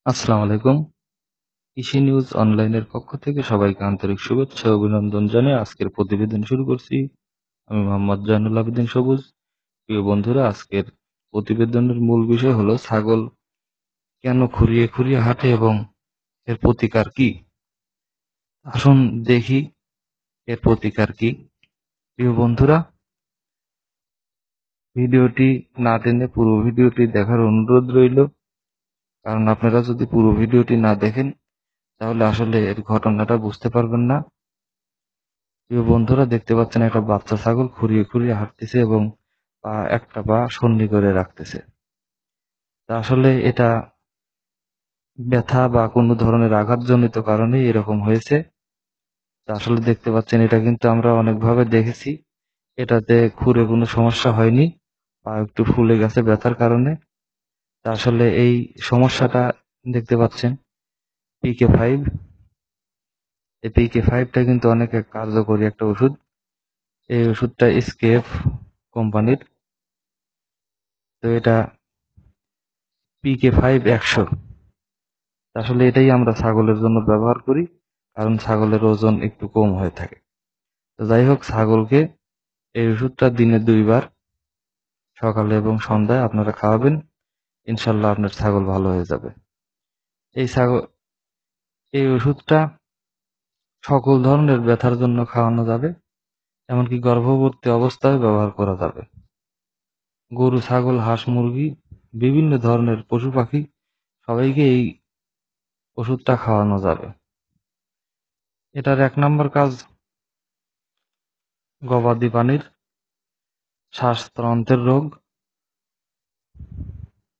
আসসালামু আলাইকুম। কৃষি নিউজ অনলাইনের পক্ষ থেকে সবাইকে আন্তরিক শুভেচ্ছা ও অভিনন্দন জানিয়ে আজকের প্রতিবেদন শুরু করছি। আমি মোহাম্মদ জয়নুল আবেদিন সবুজ। প্রিয় বন্ধুরা, আজকের প্রতিবেদনের মূল বিষয় হলো ছাগল কেন খুঁড়িয়ে খুঁড়িয়ে হাঁটে এবং এর প্রতিকার কি। আসুন দেখি এর প্রতিকার কি। প্রিয় বন্ধুরা, ভিডিওটি না টেনে পুরো ভিডিওটি দেখার অনুরোধ রইল, কারণ আপনারা যদি পুরো ভিডিওটি না দেখেন তাহলে আসলে এর ঘটনাটা বুঝতে পারবেন না। প্রিয় বন্ধুরা, দেখতে পাচ্ছেন একটা বাচ্চা ছাগল খুঁড়িয়ে খুঁড়িয়ে হাঁটতেছে এবং একটা পা সন্নি করে রাখতেছে। তা আসলে এটা ব্যথা বা কোনো ধরনের আঘাতজনিত কারণেই এরকম হয়েছে। তা আসলে দেখতে পাচ্ছেন, এটা কিন্তু আমরা অনেকভাবে দেখেছি, এটাতে খুঁড়ে কোনো সমস্যা হয়নি, পা একটু ফুলে গেছে ব্যথার কারণে। তা আসলে এই সমস্যাটা দেখতে পাচ্ছেন PK5। এই PK5টা কিন্তু অনেক কার্যকরী একটা ওষুধ। এই ওষুধটা স্কেপ কোম্পানির। তো এটা PK5 100। আসলে এটাই আমরা ছাগলের জন্য ব্যবহার করি, কারণ ছাগলের ওজন একটু কম হয়ে থাকে। তো যাই হোক, ছাগলকে এই ওষুধটা দিনে 2 বার, সকালে এবং সন্ধ্যায় আপনারা খাওয়াবেন। ইনশাল্লাহ আপনার ছাগল ভালো হয়ে যাবে। এই ছাগল এই ওষুধটা সকল ধরনের ব্যথার জন্য খাওয়ানো যাবে, এমনকি গর্ভবতী অবস্থায় ব্যবহার করা যাবে। গরু, ছাগল, হাঁস, মুরগি, বিভিন্ন ধরনের পশু পাখি সবাইকে এই ওষুধটা খাওয়ানো যাবে। এটার 1 নম্বর কাজ গবাদি প্রাণীর শ্বাসতন্ত্রের রোগ,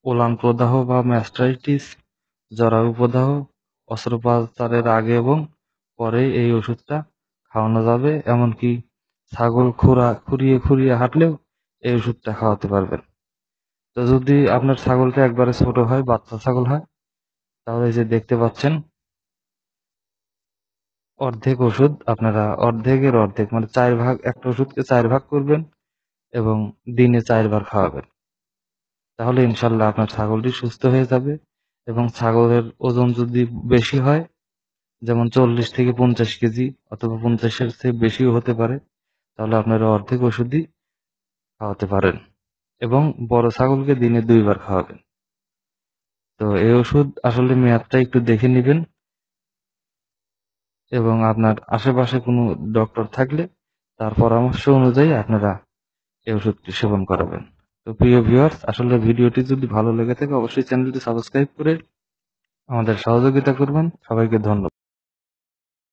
ওলান প্রদাহ বা ম্যাস্টাইটিস, জরায়ু প্রদাহ, অস্ত্রোপচারের আগে এবং পরে এই ওষুধটা খাওয়ানো যাবে। এমনকি ছাগল খুঁড়িয়ে খুঁড়িয়ে হাঁটলেও এই ওষুধটা খাওয়াতে পারবেন। তো যদি আপনার ছাগলটা একবারে ছোট হয়, বাচ্চা ছাগল হয়, তাহলে এই যে দেখতে পাচ্ছেন অর্ধেক ওষুধ, আপনারা অর্ধেকের অর্ধেক মানে 4 ভাগ, একটা ওষুধকে 4 ভাগ করবেন এবং দিনে 4 বার খাওয়াবেন। তাহলে ইনশাল্লাহ আপনার ছাগলটি সুস্থ হয়ে যাবে। এবং ছাগলের ওজন যদি বেশি হয়, যেমন 40 থেকে 50 কেজি অথবা 50-এর চেয়ে বেশিও হতে পারে, তাহলে আপনারা অর্ধেক ওষুধই খাওয়াতে পারেন এবং বড় ছাগলকে দিনে 2 বার খাওয়াবেন। তো এই ওষুধ আসলে মেয়াদটা একটু দেখে নিবেন এবং আপনার আশেপাশে কোনো ডক্টর থাকলে তার পরামর্শ অনুযায়ী আপনারা এই ওষুধটি সেবন করাবেন। তো প্রিয় ভিউয়ার্স, আসলে ভিডিওটি যদি ভালো লেগে থাকে অবশ্যই চ্যানেলটি সাবস্ক্রাইব করে আমাদের সহযোগিতা করবেন। সবাইকে ধন্যবাদ।